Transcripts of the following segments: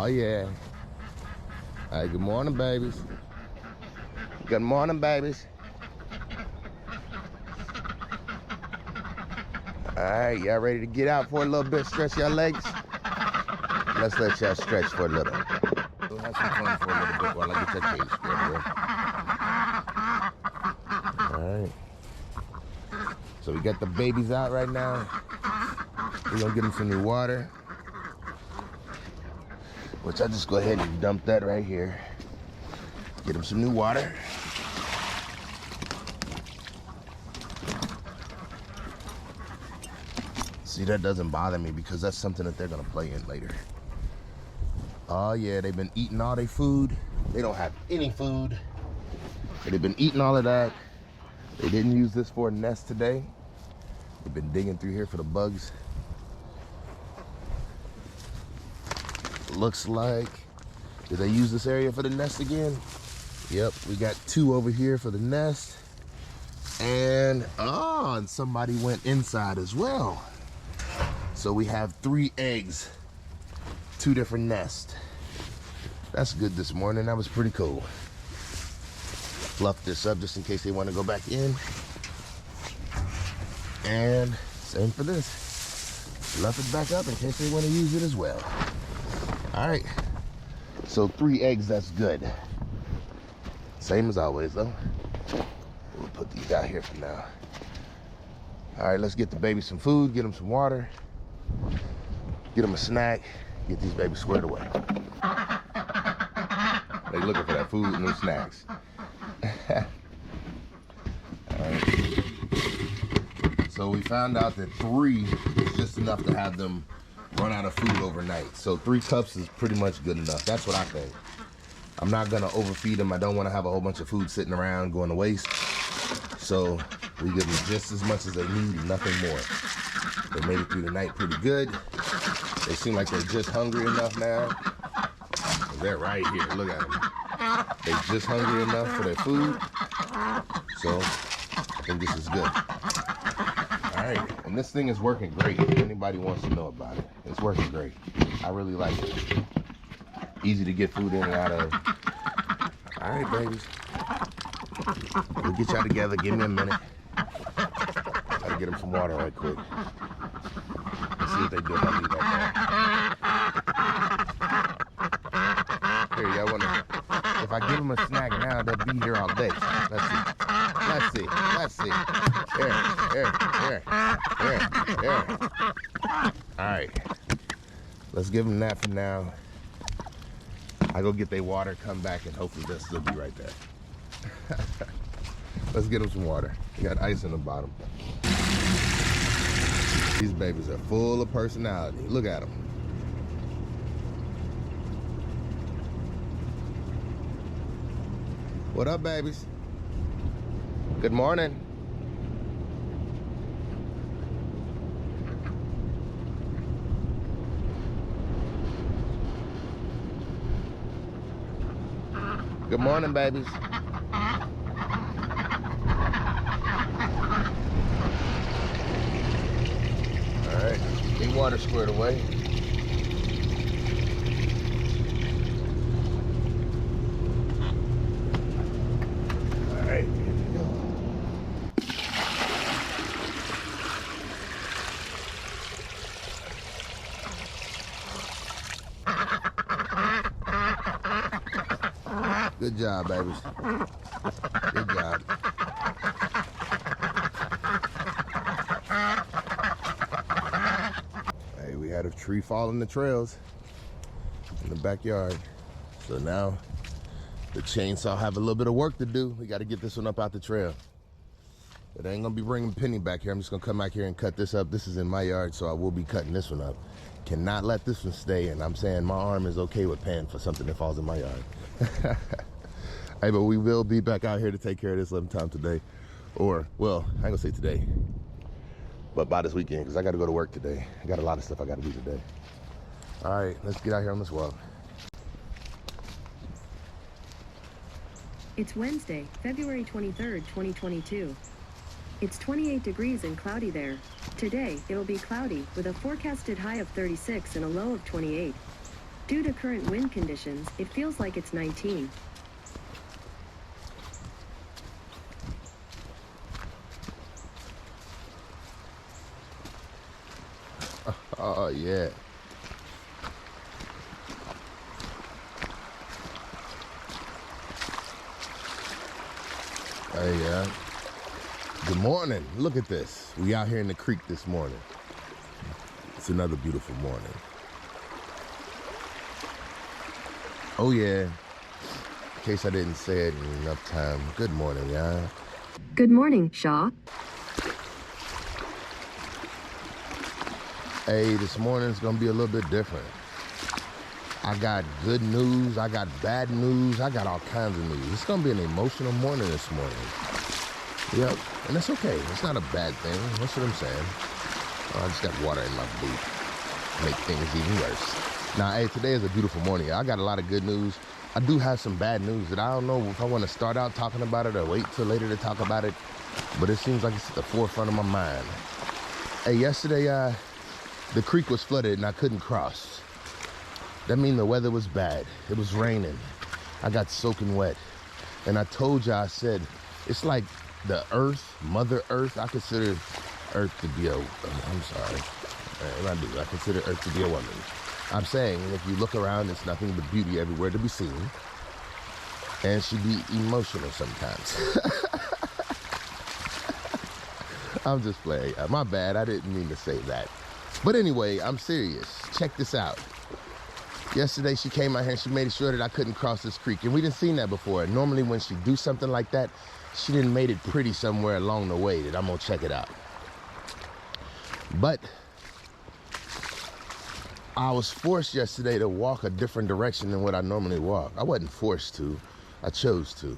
Oh yeah. Hey, good morning, babies. Good morning, babies. All right, y'all ready to get out for a little bit? Stretch your legs. Let's let y'all stretch for a little. We'll have some fun for a little bit while I get your cage spread, bro. All right. So we got the babies out right now. We're gonna get them some new water, which I just go ahead and dump that right here. Get them some new water. See, that doesn't bother me because that's something that they're gonna play in later. Oh yeah, they've been eating all their food. They don't have any food. They've been eating all of that. They didn't use this for a nest today. They've been digging through here for the bugs. Looks like, did they use this area for the nest again? Yep, we got 2 over here for the nest. And somebody went inside as well. So we have 3 eggs, 2 different nests. That's good this morning. That was pretty cool. Fluff this up just in case they want to go back in. And same for this. Fluff it back up in case they want to use it as well. All right. So 3 eggs, that's good. Same as always though. We'll put these out here for now. All right, let's get the babies some food, get them some water, get them a snack, get these babies squared away. They looking for that food and them snacks. All right. So we found out that 3 is just enough to have them run out of food overnight. So 3 cups is pretty much good enough. That's what I think. I'm not gonna overfeed them. I don't wanna have a whole bunch of food sitting around going to waste. So we give them just as much as they need, nothing more. They made it through the night pretty good. They seem like they're just hungry enough now. They're right here, look at them. They're just hungry enough for their food. So I think this is good. All right, and this thing is working great. If anybody wants to know about it, it's working great. I really like it. Easy to get food in and out of. All right, babies. We'll get y'all together. Give me a minute. Gotta get them some water right quick. Let's see what they do if I leave that there. Here, y'all wanna, if I give them a snack now, they'll be here all day. Let's see. Let's see. Let's see. Here. All right. Let's give them that for now. I go get their water, come back, and hopefully they'll still be right there. Let's get them some water. We got ice in the bottom. These babies are full of personality. Look at them. What up, babies? Good morning. Good morning, babies. All right, get water squared away. All right, here we go. Good job, babies. Good job. Hey, we had a tree fall in the trails in the backyard. So now the chainsaw have a little bit of work to do. We got to get this one up out the trail. But I ain't gonna be bringing Penny back here. I'm just gonna come back here and cut this up. This is in my yard, so I will be cutting this one up. Cannot let this one stay, and I'm saying my arm is okay with paying for something that falls in my yard. Hey, but we will be back out here to take care of this sometime today. Or, well, I ain't gonna say today, but by this weekend, because I gotta go to work today. I got a lot of stuff I gotta do today. All right, let's get out here on this walk. It's Wednesday, February 23rd, 2022. It's 28 degrees and cloudy there. Today, it'll be cloudy with a forecasted high of 36 and a low of 28. Due to current wind conditions, it feels like it's 19. Oh, yeah. Hey, good morning. Look at this. We out here in the creek this morning. It's another beautiful morning. Oh, yeah. In case I didn't say it in enough time. Good morning, y'all. Good morning, Shaw. Hey, this morning's gonna be a little bit different. I got good news, I got bad news, I got all kinds of news. It's gonna be an emotional morning this morning. Yep, and that's okay. It's not a bad thing. That's what I'm saying. Oh, I just got water in my boot. Make things even worse. Now, hey, today is a beautiful morning. I got a lot of good news. I do have some bad news that I don't know if I want to start out talking about it or wait till later to talk about it, but it seems like it's at the forefront of my mind. Hey, yesterday, the creek was flooded and I couldn't cross. That means the weather was bad. It was raining. I got soaking wet. And I told you, I said, it's like the earth, Mother Earth. I consider Earth to be I'm sorry. I consider Earth to be a woman. I'm saying, if you look around, it's nothing but beauty everywhere to be seen. And she be emotional sometimes. I'm just playing. My bad. I didn't mean to say that. But anyway, I'm serious. Check this out. Yesterday, she came out here and she made sure that I couldn't cross this creek. And we didn't seen that before. Normally, when she do something like that, she didn't made it pretty somewhere along the way that I'm going to check it out. But I was forced yesterday to walk a different direction than what I normally walk. I wasn't forced to. I chose to.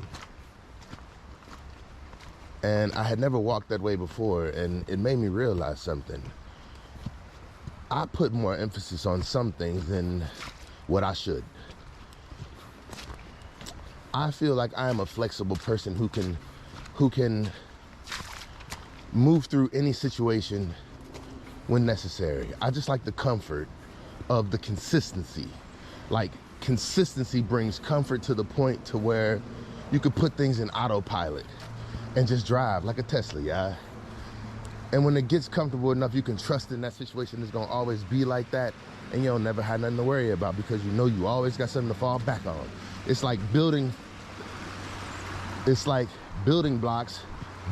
And I had never walked that way before, and it made me realize something. I put more emphasis on some things than what I should. I feel like I am a flexible person who can move through any situation when necessary. I just like the comfort of the consistency. Like, consistency brings comfort to the point to where you could put things in autopilot and just drive like a Tesla, yeah. And when it gets comfortable enough, you can trust in that situation is gonna always be like that, and you'll never have nothing to worry about because you know you always got something to fall back on. It's like building blocks,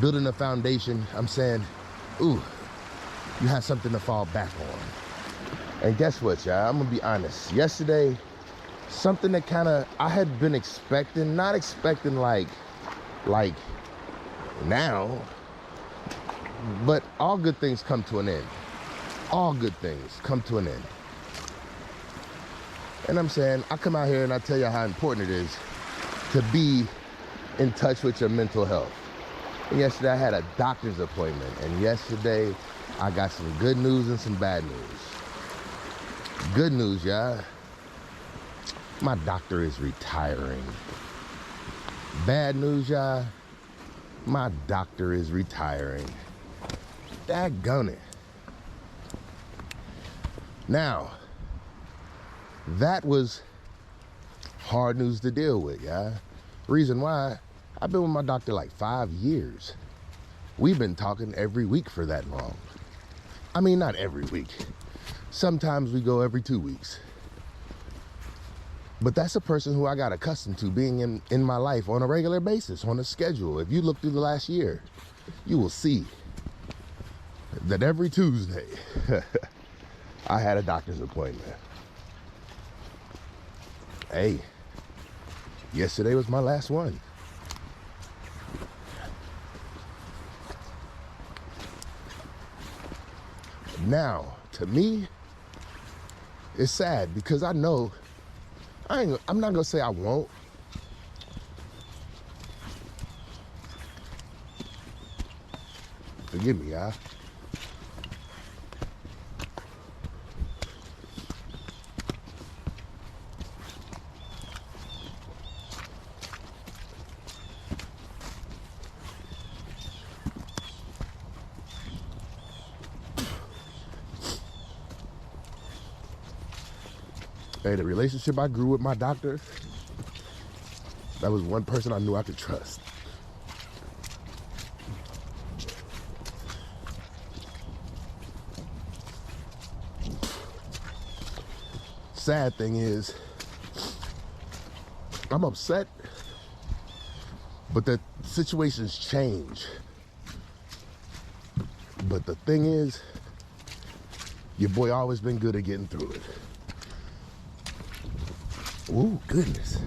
building a foundation. I'm saying, ooh, you have something to fall back on. And guess what, y'all? I'm gonna be honest. Yesterday, something that I had been expecting, not expecting like now, but all good things come to an end. All good things come to an end. And I'm saying, I come out here and I tell you how important it is to be in touch with your mental health. And yesterday I had a doctor's appointment, and yesterday I got some good news and some bad news. Good news, y'all. My doctor is retiring. Bad news, y'all. My doctor is retiring. Daggone it. Now, that was hard news to deal with, y'all. Reason why, I've been with my doctor like 5 years. We've been talking every week for that long. I mean, not every week. Sometimes we go every 2 weeks. But that's a person who I got accustomed to being in my life on a regular basis, on a schedule. If you look through the last year, you will see that every Tuesday, I had a doctor's appointment. Hey, yesterday was my last one. Now, to me, it's sad because I know I'm not gonna say I won't. Forgive me, y'all. Hey, the relationship I grew with my doctor, that was one person I knew I could trust. Sad thing is, I'm upset, but the situations change. But the thing is, your boy always been good at getting through it. Ooh, goodness.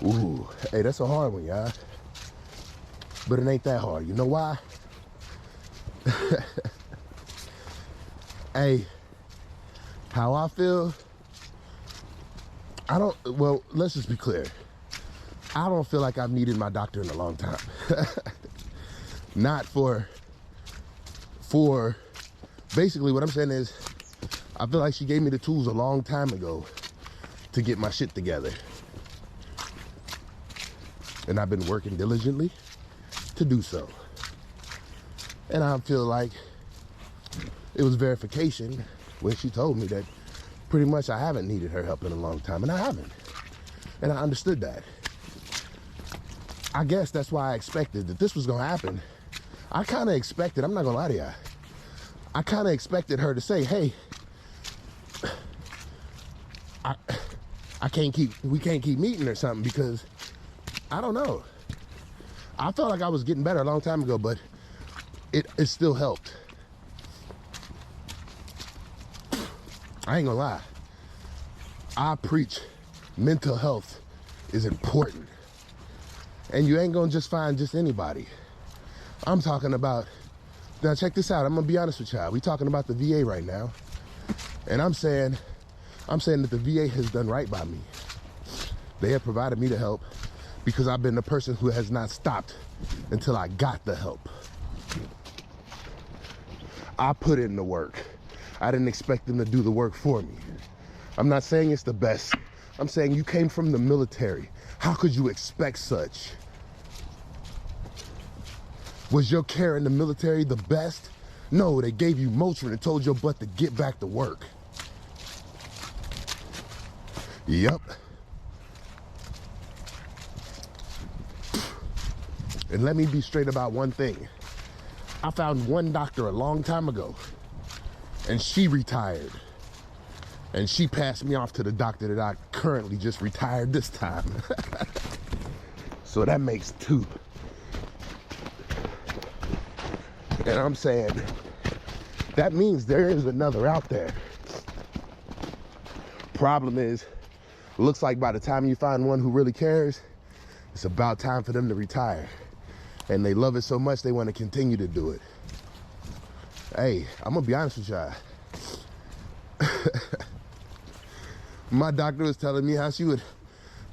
Ooh, hey, that's a hard one, y'all. But it ain't that hard. You know why? Hey, how I feel, well, let's just be clear. I don't feel like I've needed my doctor in a long time. Not for, basically what I'm saying is, I feel like she gave me the tools a long time ago to get my shit together. And I've been working diligently to do so. And I feel like it was verification when she told me that pretty much I haven't needed her help in a long time, and I haven't. And I understood that. I guess that's why I expected that this was gonna happen. I kinda expected, I'm not gonna lie to you, I kinda expected her to say, hey, we can't keep meeting or something, because I don't know. I felt like I was getting better a long time ago, but it still helped. I ain't gonna lie. I preach mental health is important. And you ain't gonna just find just anybody. I'm talking about, now check this out, I'm gonna be honest with y'all. We talking about the VA right now. And I'm saying that the VA has done right by me. They have provided me the help because I've been the person who has not stopped until I got the help. I put in the work. I didn't expect them to do the work for me. I'm not saying it's the best. I'm saying you came from the military. How could you expect such? Was your care in the military the best? No, they gave you Motrin and told your butt to get back to work. Yup. And let me be straight about one thing. I found one doctor a long time ago, and she retired. And she passed me off to the doctor that I currently just retired this time. So that makes two. And I'm saying, that means there is another out there. Problem is, looks like by the time you find one who really cares, it's about time for them to retire. And they love it so much, they want to continue to do it. Hey, I'm gonna be honest with y'all. My doctor was telling me how she would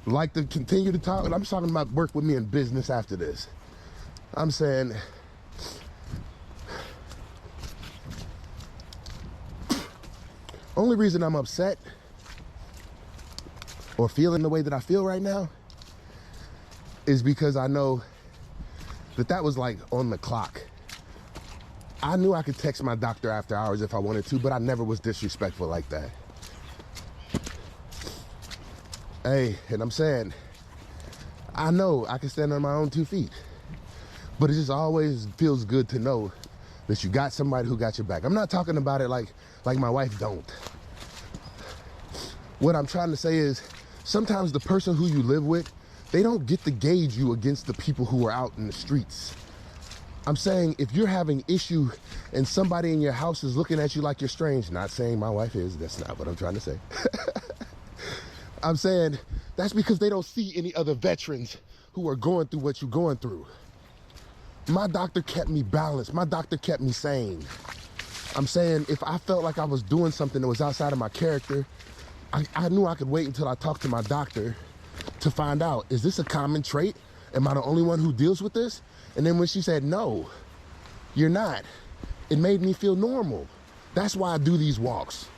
like to continue to talk, and I'm talking about work with me in business after this. I'm saying, only reason I'm upset or feeling the way that I feel right now is because I know that was like on the clock. I knew I could text my doctor after hours if I wanted to, but I never was disrespectful like that. Hey, and I'm saying, I know I can stand on my own 2 feet, but it just always feels good to know that you got somebody who got your back. I'm not talking about it like my wife don't. What I'm trying to say is, sometimes the person who you live with, they don't get to gauge you against the people who are out in the streets. I'm saying, if you're having issue and somebody in your house is looking at you like you're strange, not saying my wife is, that's not what I'm trying to say. I'm saying that's because they don't see any other veterans who are going through what you're going through. My doctor kept me balanced. My doctor kept me sane. I'm saying, if I felt like I was doing something that was outside of my character, I knew I could wait until I talked to my doctor to find out, is this a common trait? Am I the only one who deals with this? And then when she said, no, you're not, it made me feel normal. That's why I do these walks.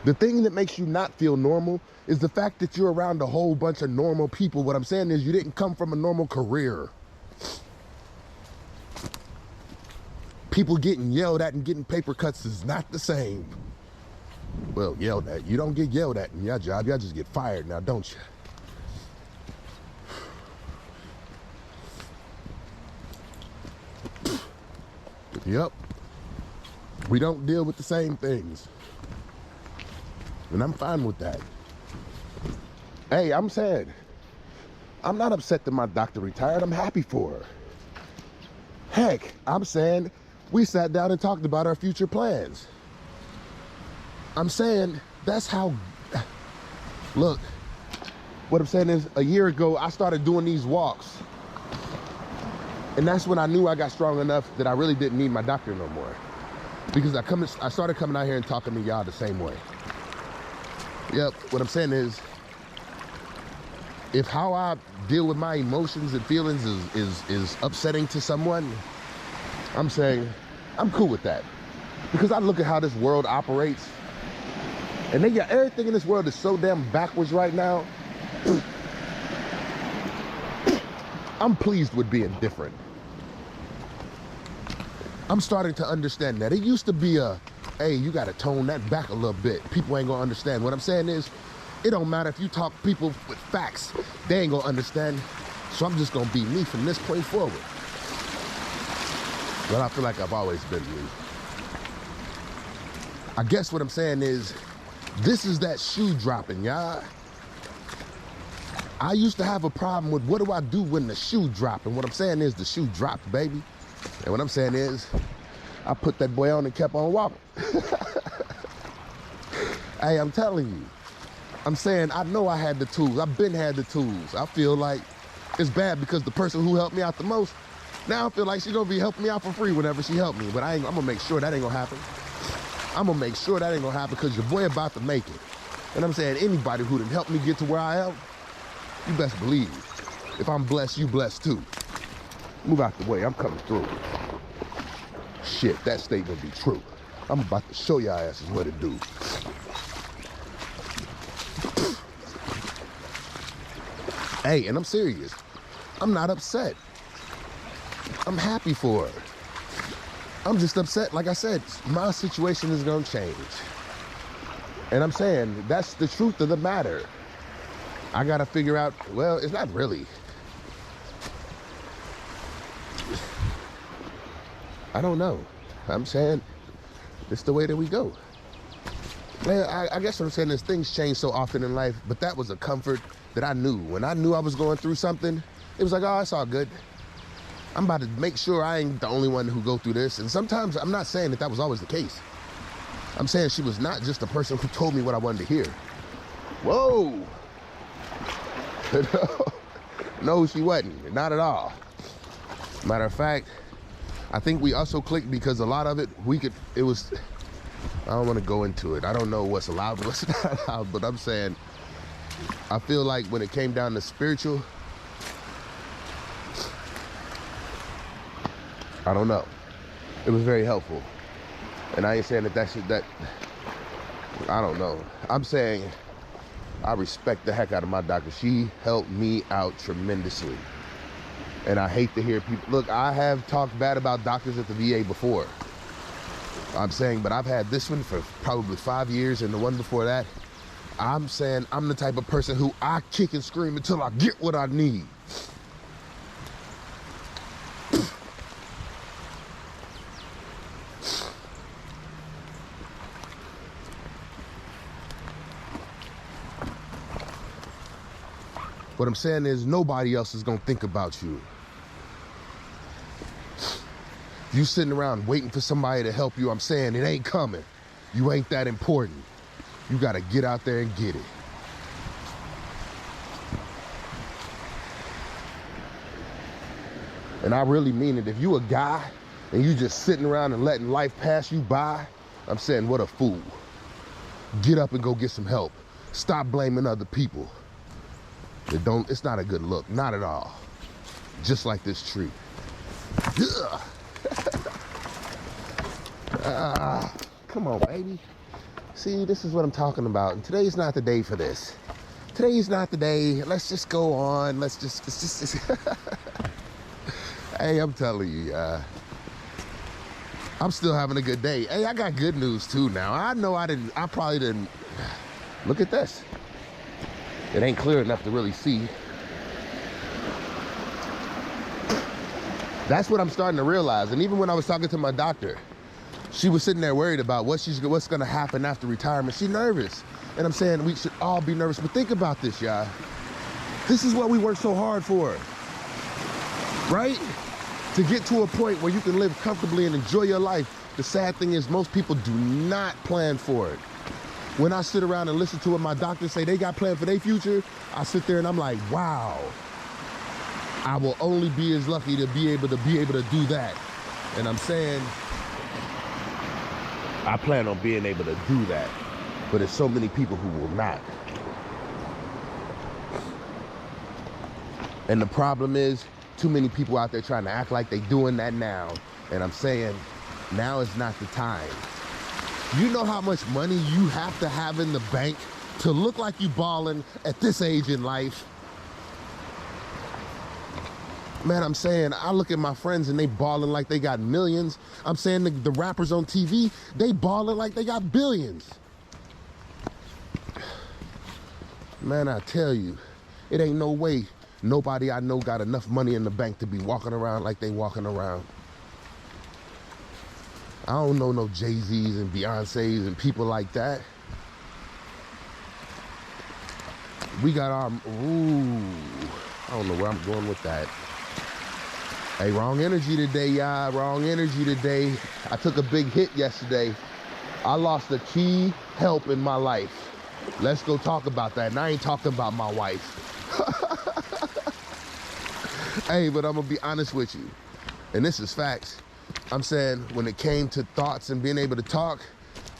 The thing that makes you not feel normal is the fact that you're around a whole bunch of normal people. What I'm saying is, you didn't come from a normal career. People getting yelled at and getting paper cuts is not the same. Well, yelled at. You don't get yelled at in your job. Y'all just get fired now, don't you? Yep. We don't deal with the same things. And I'm fine with that. Hey, I'm sad. I'm not upset that my doctor retired. I'm happy for her. Heck, I'm saying we sat down and talked about our future plans. I'm saying that's how, look, what I'm saying is a year ago, I started doing these walks. And that's when I knew I got strong enough that I really didn't need my doctor no more. Because I started coming out here and talking to y'all the same way. Yep, what I'm saying is, if how I deal with my emotions and feelings is upsetting to someone, I'm saying I'm cool with that. Because I look at how this world operates, and then everything in this world is so damn backwards right now. I'm pleased with being different. I'm starting to understand that. It used to be hey, you gotta tone that back a little bit. People ain't gonna understand. What I'm saying is, it don't matter if you talk people with facts, they ain't gonna understand. So I'm just gonna be me from this point forward. But I feel like I've always been me. I guess what I'm saying is, this is that shoe dropping, y'all. I used to have a problem with what do I do when the shoe drop? And what I'm saying is the shoe dropped, baby. And what I'm saying is, I put that boy on and kept on walking. Hey, I'm telling you. I'm saying I know I had the tools. I've been had the tools. I feel like it's bad because the person who helped me out the most, now I feel like she's gonna be helping me out for free whenever she helped me. But I'm gonna make sure that ain't gonna happen. I'm gonna make sure that ain't gonna happen because your boy about to make it. And I'm saying anybody who didn't help me get to where I am, you best believe. If I'm blessed, you blessed too. Move out the way, I'm coming through. Shit, that statement be true. I'm about to show y'all asses what to do. Hey, and I'm serious. I'm not upset. I'm happy for her. I'm just upset, like I said, my situation is gonna change. And I'm saying, that's the truth of the matter. I gotta figure out, well, it's not really. I don't know. I'm saying, it's the way that we go. Man, I guess what I'm saying is things change so often in life, but that was a comfort that I knew. When I knew I was going through something, it was like, oh, it's all good. I'm about to make sure I ain't the only one who go through this. And sometimes I'm not saying that that was always the case. I'm saying she was not just a person who told me what I wanted to hear. Whoa. No, she wasn't. Not at all. Matter of fact, I think we also clicked because a lot of it, it was, I don't want to go into it. I don't know what's allowed, what's not allowed, but I'm saying, I feel like when it came down to spiritual, I don't know. It was very helpful. And I ain't saying that I don't know. I'm saying I respect the heck out of my doctor. She helped me out tremendously. And I hate to hear people, look, I have talked bad about doctors at the VA before. I'm saying, but I've had this one for probably 5 years and the one before that. I'm saying I'm the type of person who I kick and scream until I get what I need. What I'm saying is nobody else is gonna think about you. You sitting around waiting for somebody to help you, I'm saying it ain't coming. You ain't that important. You gotta get out there and get it. And I really mean it. If you a guy and you just sitting around and letting life pass you by, I'm saying what a fool. Get up and go get some help. Stop blaming other people. It's not a good look, not at all. Just like this tree. Come on, baby. See, this is what I'm talking about. And today's not the day for this. Today's not the day. Let's just go on. Let's just. Hey, I'm telling you, I'm still having a good day. Hey, I got good news too now. I know I probably didn't. Look at this. It ain't clear enough to really see. That's what I'm starting to realize. And even when I was talking to my doctor, she was sitting there worried about what's gonna happen after retirement. She's nervous. And I'm saying we should all be nervous. But think about this, y'all. This is what we work so hard for, right? To get to a point where you can live comfortably and enjoy your life. The sad thing is most people do not plan for it. When I sit around and listen to what my doctors say they got planned for their future, I sit there and I'm like, wow, I will only be as lucky to be able to do that. And I'm saying, I plan on being able to do that, but there's so many people who will not. And the problem is, too many people out there trying to act like they doing that now. And I'm saying, now is not the time. You know how much money you have to have in the bank to look like you balling at this age in life? Man, I'm saying, I look at my friends and they balling like they got millions. I'm saying the rappers on TV, they balling like they got billions. Man, I tell you, it ain't no way nobody I know got enough money in the bank to be walking around like they walking around. I don't know no Jay-Z's and Beyonce's and people like that. We got our, ooh, I don't know where I'm going with that. Hey, wrong energy today, y'all. Wrong energy today. I took a big hit yesterday. I lost a key help in my life. Let's go talk about that. And I ain't talking about my wife. Hey, but I'm gonna be honest with you. And this is facts. I'm saying when it came to thoughts and being able to talk,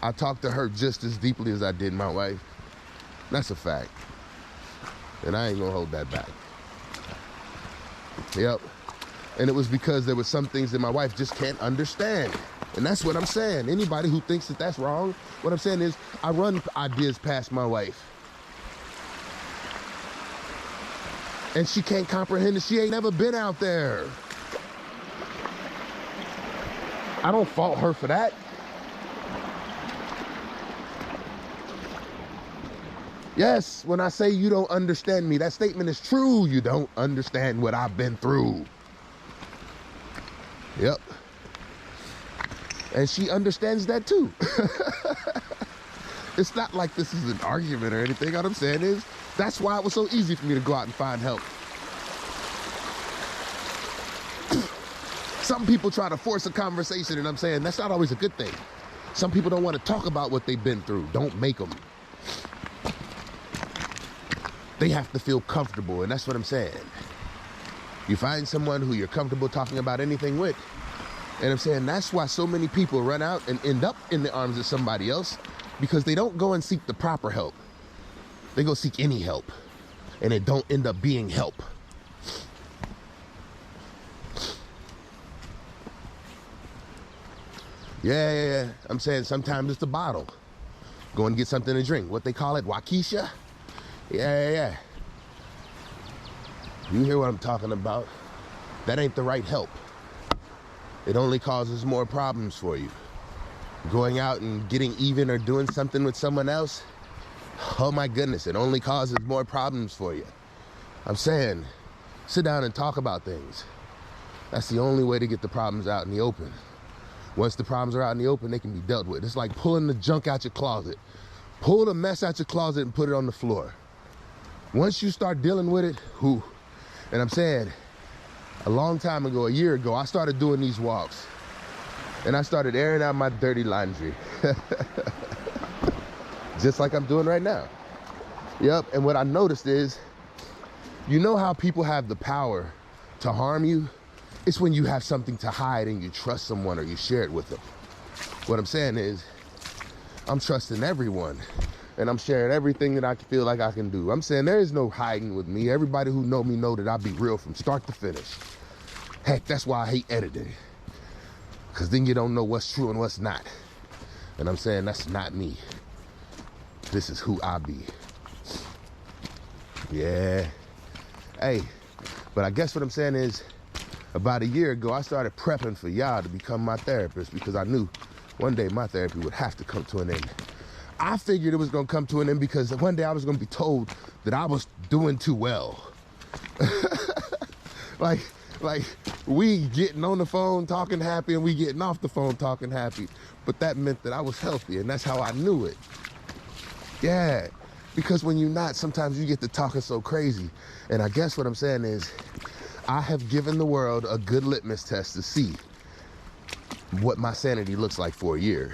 I talked to her just as deeply as I did my wife. That's a fact. And I ain't gonna hold that back. Yep. And it was because there were some things that my wife just can't understand. And that's what I'm saying. Anybody who thinks that that's wrong, what I'm saying is I run ideas past my wife. And she can't comprehend it. She ain't never been out there. I don't fault her for that. Yes, when I say you don't understand me, that statement is true. You don't understand what I've been through. Yep. And she understands that too. It's not like this is an argument or anything. What I'm saying is, that's why it was so easy for me to go out and find help. Some people try to force a conversation, and I'm saying that's not always a good thing. Some people don't want to talk about what they've been through. Don't make them. They have to feel comfortable, and that's what I'm saying. You find someone who you're comfortable talking about anything with. And I'm saying that's why so many people run out and end up in the arms of somebody else, because they don't go and seek the proper help. They go seek any help, and it don't end up being help. Yeah. I'm saying sometimes it's the bottle. Go and get something to drink. What they call it, Waukesha? Yeah. You hear what I'm talking about? That ain't the right help. It only causes more problems for you. Going out and getting even or doing something with someone else, oh my goodness, it only causes more problems for you. I'm saying, sit down and talk about things. That's the only way to get the problems out in the open. Once the problems are out in the open, they can be dealt with. It's like pulling the junk out your closet. Pull the mess out your closet and put it on the floor. Once you start dealing with it, whew. And I'm saying, a long time ago, a year ago, I started doing these walks. And I started airing out my dirty laundry. Just like I'm doing right now. Yep, and what I noticed is, you know how people have the power to harm you? It's when you have something to hide and you trust someone or you share it with them. What I'm saying is, I'm trusting everyone. And I'm sharing everything that I feel like I can do. I'm saying there is no hiding with me. Everybody who know me know that I'll be real from start to finish. Heck, that's why I hate editing. Because then you don't know what's true and what's not. And I'm saying that's not me. This is who I be. Yeah. Hey, but I guess what I'm saying is, About a year ago, I started prepping for y'all to become my therapist because I knew one day my therapy would have to come to an end. I figured it was gonna come to an end because one day I was gonna be told that I was doing too well. like we getting on the phone talking happy and we getting off the phone talking happy, but that meant that I was healthy, and that's how I knew it. Yeah, because when you're not, sometimes you get to talking so crazy. And I guess what I'm saying is I have given the world a good litmus test to see what my sanity looks like for a year.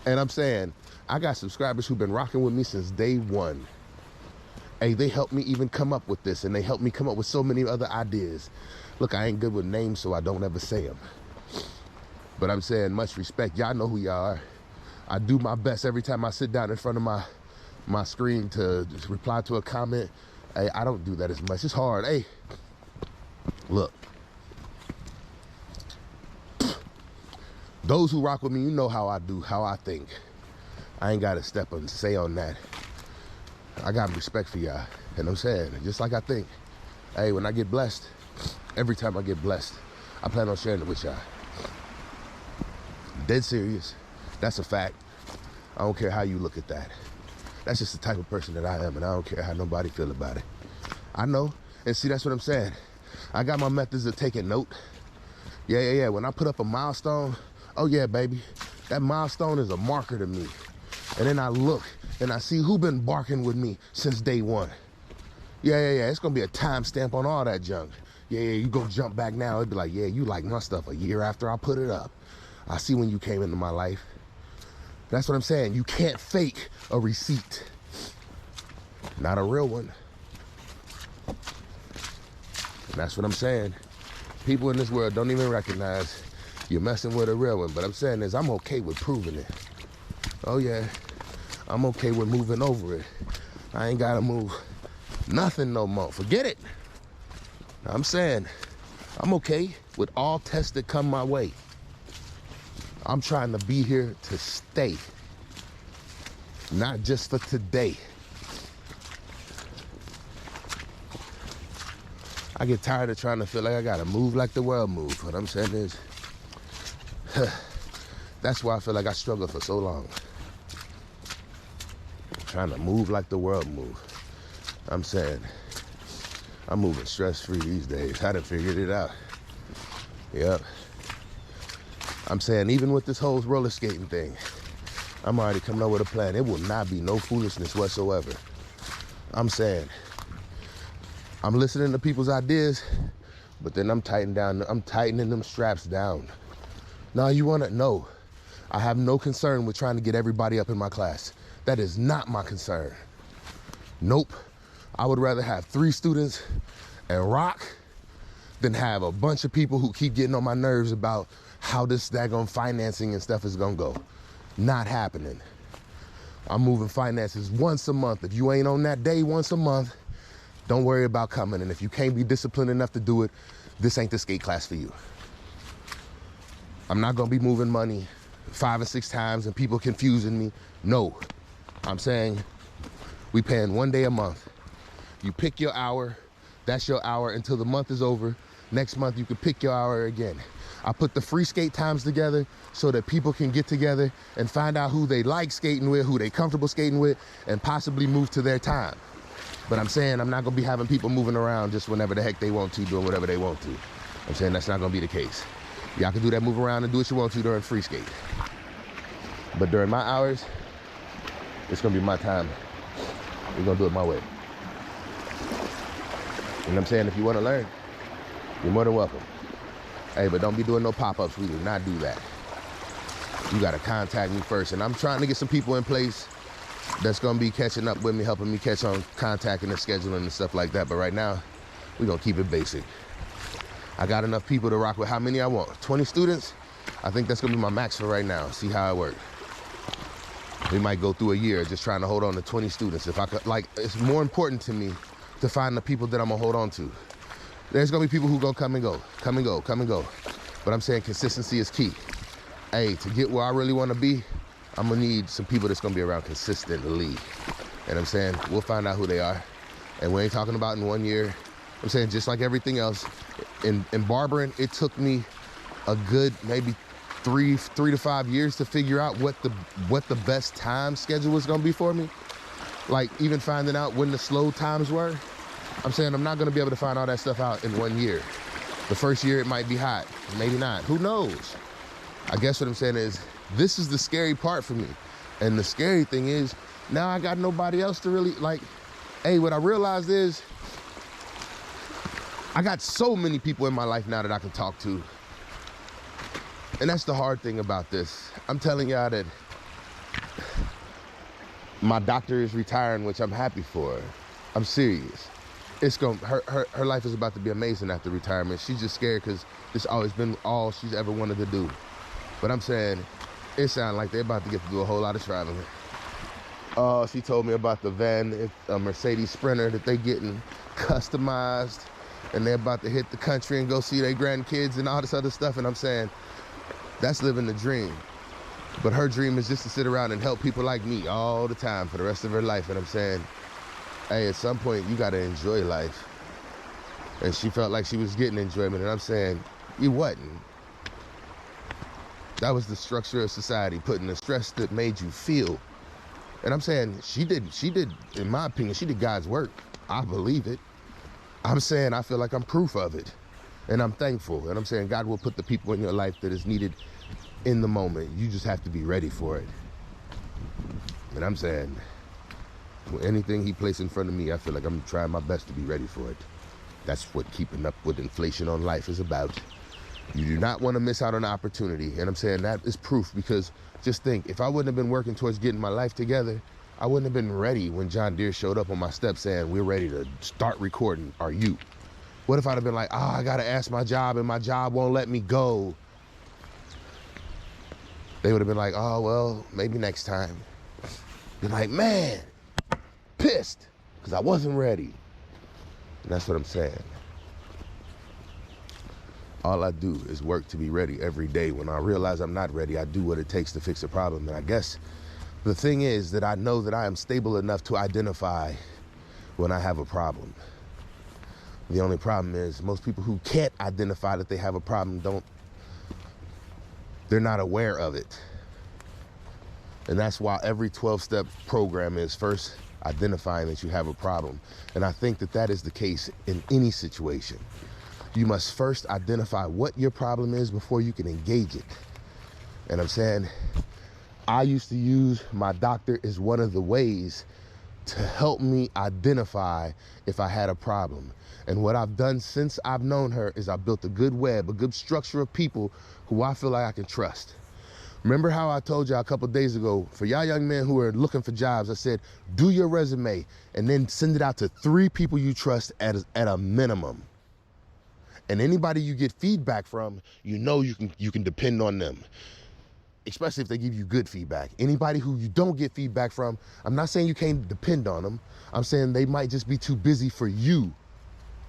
And I'm saying, I got subscribers who've been rocking with me since day one. Hey, they helped me even come up with this, and they helped me come up with so many other ideas. Look, I ain't good with names, so I don't ever say them. But I'm saying, much respect. Y'all know who y'all are. I do my best every time I sit down in front of my screen to just reply to a comment. Hey, I don't do that as much. It's hard. Hey, look. Those who rock with me, you know how I do, how I think. I ain't got to step and say on that. I got respect for y'all. And I'm saying, just like I think, hey, when I get blessed, every time I get blessed, I plan on sharing it with y'all. Dead serious. That's a fact. I don't care how you look at that. That's just the type of person that I am, and I don't care how nobody feel about it. I know. And see, that's what I'm saying. I got my methods of taking note. Yeah. When I put up a milestone, oh yeah, baby, that milestone is a marker to me. And then I look and I see who been barking with me since day one. Yeah. It's gonna be a timestamp on all that junk. Yeah, you go jump back now. It'd be like, yeah, you like my stuff a year after I put it up. I see when you came into my life. That's what I'm saying. You can't fake a receipt. Not a real one. And that's what I'm saying. People in this world don't even recognize you're messing with a real one. But I'm saying is I'm okay with proving it. Oh yeah, I'm okay with moving over it. I ain't gotta move nothing no more. Forget it. I'm saying I'm okay with all tests that come my way. I'm trying to be here to stay, not just for today. I get tired of trying to feel like I gotta move like the world moves. What I'm saying is, that's why I feel like I struggled for so long. Trying to move like the world moves. I'm saying, I'm moving stress-free these days. I done figured it out. Yep. I'm saying, even with this whole roller skating thing, I'm already coming up with a plan. It will not be no foolishness whatsoever. I'm saying, I'm listening to people's ideas, but then I'm tightening them straps down. Now you wanna know, I have no concern with trying to get everybody up in my class. That is not my concern. Nope. I would rather have 3 students and rock than have a bunch of people who keep getting on my nerves about how this daggone financing and stuff is gonna go. Not happening. I'm moving finances once a month. If you ain't on that day once a month, don't worry about coming. And if you can't be disciplined enough to do it, this ain't the skate class for you. I'm not gonna be moving money 5 or 6 times and people confusing me. No. I'm saying we paying 1 day a month. You pick your hour, that's your hour until the month is over. Next month you can pick your hour again. I put the free skate times together so that people can get together and find out who they like skating with, who they comfortable skating with, and possibly move to their time. But I'm saying I'm not gonna be having people moving around just whenever the heck they want to, doing whatever they want to. I'm saying that's not gonna be the case. Y'all can do that, move around and do what you want to during free skate. But during my hours, it's gonna be my time. We're gonna do it my way. And I'm saying if you wanna learn, you're more than welcome. Hey, but don't be doing no pop-ups. We do not do that. You gotta contact me first. And I'm trying to get some people in place that's gonna be catching up with me, helping me catch on contacting and scheduling and stuff like that. But right now, we're gonna keep it basic. I got enough people to rock with how many I want. 20 students? I think that's gonna be my max for right now. See how it works. We might go through a year just trying to hold on to 20 students. If I could, like, it's more important to me to find the people that I'm gonna hold on to. There's gonna be people who gonna come and go. But I'm saying consistency is key. Hey, to get where I really wanna be, I'm gonna need some people that's gonna be around consistently. And I'm saying, we'll find out who they are. And we ain't talking about in 1 year. I'm saying just like everything else, in barbering, it took me a good maybe three to 5 years to figure out what the best time schedule was gonna be for me. Like even finding out when the slow times were. I'm saying I'm not gonna be able to find all that stuff out in 1 year. The first year it might be hot, maybe not, who knows? I guess what I'm saying is, this is the scary part for me. And the scary thing is, now I got nobody else to really, like, hey, what I realized is, I got so many people in my life now that I can talk to. And that's the hard thing about this. I'm telling y'all that my doctor is retiring, which I'm happy for. I'm serious. It's going her life is about to be amazing after retirement. She's just scared because it's always been all she's ever wanted to do. But I'm saying, it sounds like they're about to get to do a whole lot of traveling. She told me about the van, a Mercedes Sprinter that they getting customized, and they're about to hit the country and go see their grandkids and all this other stuff. And I'm saying, that's living the dream. But her dream is just to sit around and help people like me all the time for the rest of her life. And I'm saying, hey, at some point you gotta enjoy life. And she felt like she was getting enjoyment, and I'm saying, you wasn't. That was the structure of society, putting the stress that made you feel. And I'm saying, she did, in my opinion, she did God's work. I believe it. I'm saying, I feel like I'm proof of it. And I'm thankful. And I'm saying, God will put the people in your life that is needed in the moment. You just have to be ready for it. And I'm saying, with anything he placed in front of me, I feel like I'm trying my best to be ready for it. That's what keeping up with inflation on life is about. You do not want to miss out on the opportunity. And I'm saying that is proof, because just think, if I wouldn't have been working towards getting my life together, I wouldn't have been ready when John Deere showed up on my step saying, we're ready to start recording. Are you? What if I'd have been like, I got to ask my job and my job won't let me go? They would have been like, oh, well, maybe next time. Be like, man, pissed because I wasn't ready. And that's what I'm saying. All I do is work to be ready every day. When I realize I'm not ready, I do what it takes to fix a problem. And I guess the thing is that I know that I am stable enough to identify when I have a problem. The only problem is most people who can't identify that they have a problem they're not aware of it. And that's why every 12-step program is first identifying that you have a problem. And I think that that is the case in any situation. You must first identify what your problem is before you can engage it. And I'm saying, I used to use my doctor as one of the ways to help me identify if I had a problem. And what I've done since I've known her is I built a good web, a good structure of people who I feel like I can trust. Remember how I told y'all a couple days ago, for y'all young men who are looking for jobs, I said, do your resume and then send it out to 3 people you trust at a minimum. And anybody you get feedback from, you know you can depend on them, especially if they give you good feedback. Anybody who you don't get feedback from, I'm not saying you can't depend on them. I'm saying they might just be too busy for you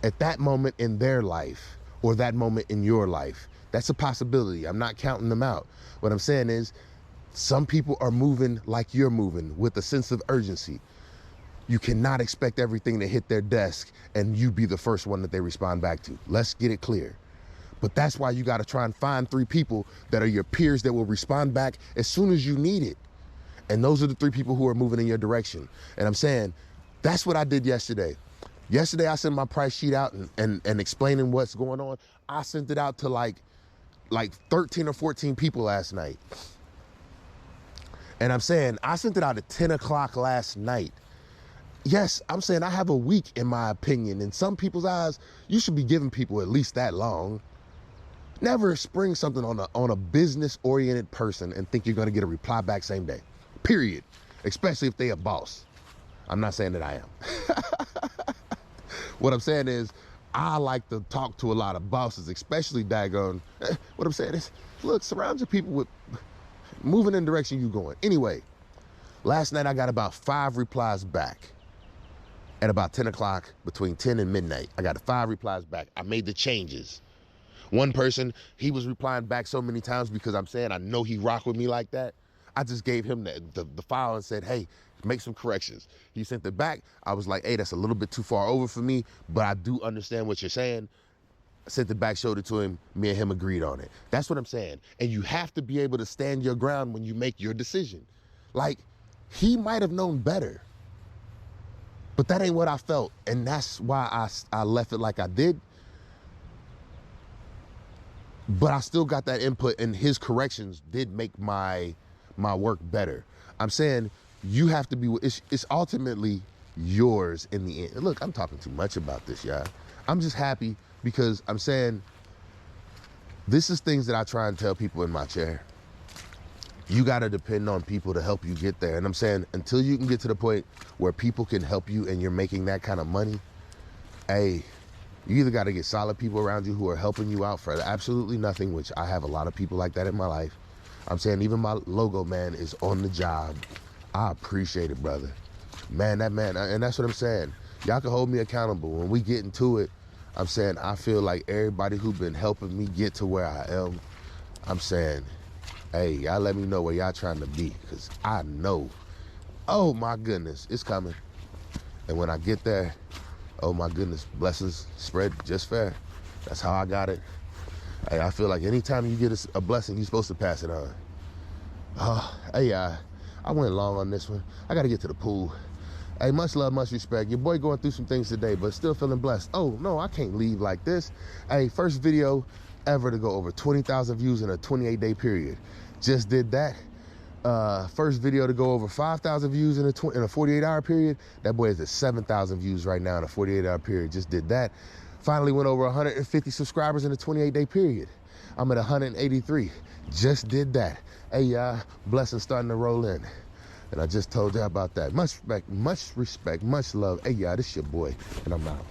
at that moment in their life or that moment in your life. That's a possibility. I'm not counting them out. What I'm saying is, some people are moving like you're moving, with a sense of urgency. You cannot expect everything to hit their desk and you be the first one that they respond back to. Let's get it clear. But that's why you got to try and find 3 people that are your peers that will respond back as soon as you need it. And those are the 3 people who are moving in your direction. And I'm saying, that's what I did yesterday. Yesterday, I sent my price sheet out and explaining what's going on. I sent it out to like 13 or 14 people last night. And I'm saying, I sent it out at 10 o'clock last night. Yes, I'm saying I have a week, in my opinion. In some people's eyes, you should be giving people at least that long. Never spring something on a business-oriented person and think you're going to get a reply back same day. Period. Especially if they a boss. I'm not saying that I am. What I'm saying is, I like to talk to a lot of bosses, especially daggone. What I'm saying is, look, surround your people with moving in the direction you going. Anyway, last night I got about 5 replies back. At about 10 o'clock, between 10 and midnight, I got 5 replies back. I made the changes. One person, he was replying back so many times because I'm saying I know he rock with me like that. I just gave him the file and said, hey, make some corrections. He sent it back. I was like, hey, that's a little bit too far over for me, but I do understand what you're saying. I sent it back, showed it to him. Me and him agreed on it. That's what I'm saying. And you have to be able to stand your ground when you make your decision. Like, he might have known better, but that ain't what I felt. And that's why I left it like I did. But I still got that input, and his corrections did make my work better. I'm saying you have to be, it's ultimately yours in the end. Look, I'm talking too much about this, y'all. I'm just happy because I'm saying this is things that I try and tell people in my chair. You got to depend on people to help you get there. And I'm saying until you can get to the point where people can help you and you're making that kind of money, hey, you either got to get solid people around you who are helping you out for absolutely nothing, which I have a lot of people like that in my life. I'm saying even my logo man is on the job. I appreciate it, brother. Man, that man, and that's what I'm saying. Y'all can hold me accountable. When we get into it, I'm saying I feel like everybody who's been helping me get to where I am, I'm saying, hey, y'all let me know where y'all trying to be, because I know, oh my goodness, it's coming. And when I get there, oh my goodness, blessings spread just fair. That's how I got it. Hey, I feel like anytime you get a blessing, you're supposed to pass it on. Hey, I went long on this one. I got to get to the pool. Hey, much love, much respect. Your boy going through some things today, but still feeling blessed. Oh, no, I can't leave like this. Hey, first video ever to go over 20,000 views in a 28-day period. Just did that. First video to go over 5,000 views in a 48-hour period. That boy is at 7,000 views right now in a 48-hour period. Just did that. Finally went over 150 subscribers in a 28-day period. I'm at 183. Just did that. Hey, y'all, blessings starting to roll in. And I just told y'all about that. Much respect, much love. Hey, y'all, this your boy, and I'm out.